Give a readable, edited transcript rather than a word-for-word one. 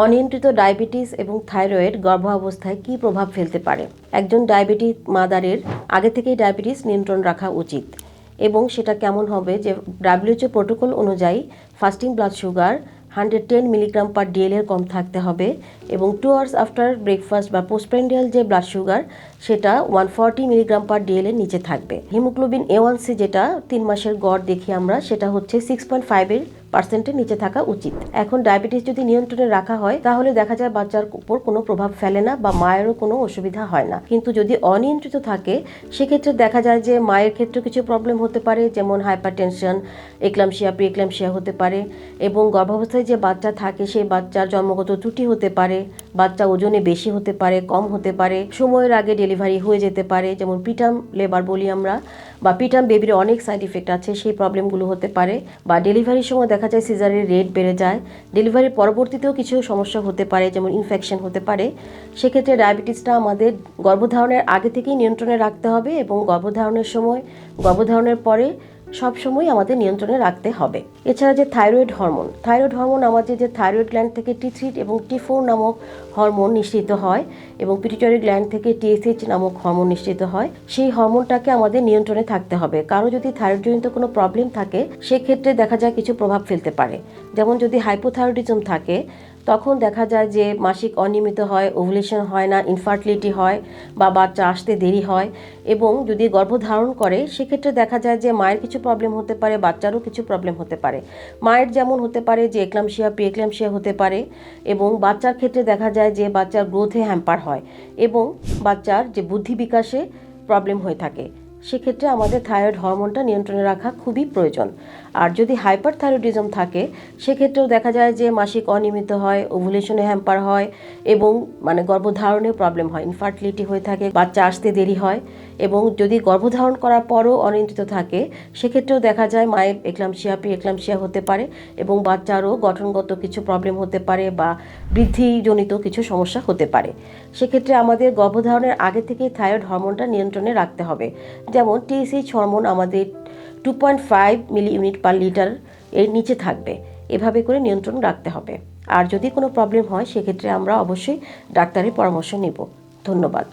অনিয়ন্ত্রিত ডায়াবেটিস এবং থাইরয়েড গর্ভাবস্থায় কী প্রভাব ফেলতে পারে? একজন ডায়াবেটিক মাদারের আগে থেকেই ডায়াবেটিস নিয়ন্ত্রণ রাখা উচিত এবং সেটা কেমন হবে যে WHO প্রোটোকল অনুযায়ী fasting blood sugar 110 milligram per DL এর কম থাকতে হবে এবং 2 আওয়ার্স আফটার ব্রেকফাস্ট বা পোস্টপ্রান্ডিয়াল যে ব্লাড সুগার সেটা 140 মিলিগ্রাম পার ডিএল এর নিচে থাকবে। হিমোগ্লোবিন A1C যেটা 3 মাসের গড় দেখি আমরা, সেটা হচ্ছে 6.5% নিচে থাকা উচিত। এখন ডায়াবেটিস যদি নিয়ন্ত্রণে রাখা হয় তাহলে দেখা যায় বাচ্চার উপর কোনো প্রভাব ফেলে না বা মায়েরও কোনো অসুবিধা হয় না। কিন্তু যদি অনিয়ন্ত্রিত থাকে সেক্ষেত্রে দেখা যায় যে মায়ের ক্ষেত্রে কিছু প্রবলেম হতে পারে, যেমন হাইপারটেনশন, এক্লাম্পসিয়া, প্রিএক্লাম্পসিয়া হতে পারে এবং গর্ভাবস্থায় যে বাচ্চা থাকে সেই বাচ্চার জন্মগত ত্রুটি হতে পারে, বাচ্চা ওজনে বেশি হতে পারে, কম হতে পারে, সময়ের আগে ডেলিভারি হয়ে যেতে পারে, যেমন প্রিটার্ম লেবার বলি আমরা, বা প্রিটার্ম বেবির অনেক সাইড ইফেক্ট আছে, সেই প্রবলেমগুলো হতে পারে। বা ডেলিভারির সময় দেখা যায় সিজারের রেট বেড়ে যায়, ডেলিভারির পরবর্তীতেও কিছু সমস্যা হতে পারে, যেমন ইনফেকশন হতে পারে। সেক্ষেত্রে ডায়াবেটিসটা আমাদের গর্ভধারণের আগে থেকেই নিয়ন্ত্রণে রাখতে হবে এবং গর্ভধারণের সময়, গর্ভধারণের পরে সব সময় আমাদের নিয়ন্ত্রণে রাখতে হবে। এছাড়া যে থাইরয়েড হরমোন আমাদের যে থাইরয়েড গ্ল্যান্ড থেকে T3 এবং T4 নামক হরমোন নিঃসৃত হয় এবং পিটুইটারি গ্ল্যান্ড থেকে TSH নামক হরমোন নিঃসৃত হয়, সেই হরমোনটাকে আমাদের নিয়ন্ত্রণে থাকতে হবে। কারো যদি থাইরয়েডজনিত কোনো প্রবলেম থাকে সেক্ষেত্রে দেখা যায় কিছু প্রভাব ফেলতে পারে। যেমন যদি হাইপোথাইরয়েডিজম থাকে তখন দেখা যায় যে মাসিক অনিয়মিত হয়, ওভুলেশন হয় না, ইনফার্টিলিটি হয় বা বাচ্চা আসতে দেরি হয়। এবং যদি গর্ভধারণ করে সেক্ষেত্রে দেখা যায় যে মায়ের কিছু প্রবলেম হতে পারে, বাচ্চারও কিছু প্রবলেম হতে পারে। মায়ের যেমন হতে পারে যে এক্লাম্পসিয়া, প্রিএক্লাম্পসিয়া হতে পারে এবং বাচ্চার ক্ষেত্রে দেখা যায় যে বাচ্চার গ্রোথে হ্যাম্পার হয় এবং বাচ্চার যে বুদ্ধি বিকাশে প্রবলেম হয়ে থাকে। সেক্ষেত্রে আমাদের থাইরয়েড হরমোনটা নিয়ন্ত্রণে রাখা খুবই প্রয়োজন। আর যদি হাইপারথাইরয়েডিজম থাকে সেক্ষেত্রেও দেখা যায় যে মাসিক অনিয়মিত হয়, ওভুলেশনে হ্যাম্পার হয় এবং গর্ভধারণেও প্রবলেম হয়, ইনফার্টিলিটি হয়ে থাকে, বাচ্চা আসতে দেরি হয়। এবং যদি গর্ভধারণ করার পরও অনিয়ন্ত্রিত থাকে সেক্ষেত্রেও দেখা যায় মায়ের এক্লাম্পসিয়া, প্রিএক্লাম্পসিয়া হতে পারে এবং বাচ্চারও গঠনগত কিছু প্রবলেম হতে পারে বা বৃদ্ধিজনিত কিছু সমস্যা হতে পারে। সেক্ষেত্রে আমাদের গর্ভধারণের আগে থেকেই থাইরয়েড হরমোনটা নিয়ন্ত্রণে রাখতে হবে। যেমন TSH হরমোন আমাদের 2.5 মিলি ইউনিট পার লিটার এর নিচে থাকবে, এভাবে করে নিয়ন্ত্রণ রাখতে হবে। আর যদি কোনো প্রবলেম হয় সেক্ষেত্রে আমরা অবশ্যই ডাক্তারের পরামর্শ নেব। ধন্যবাদ।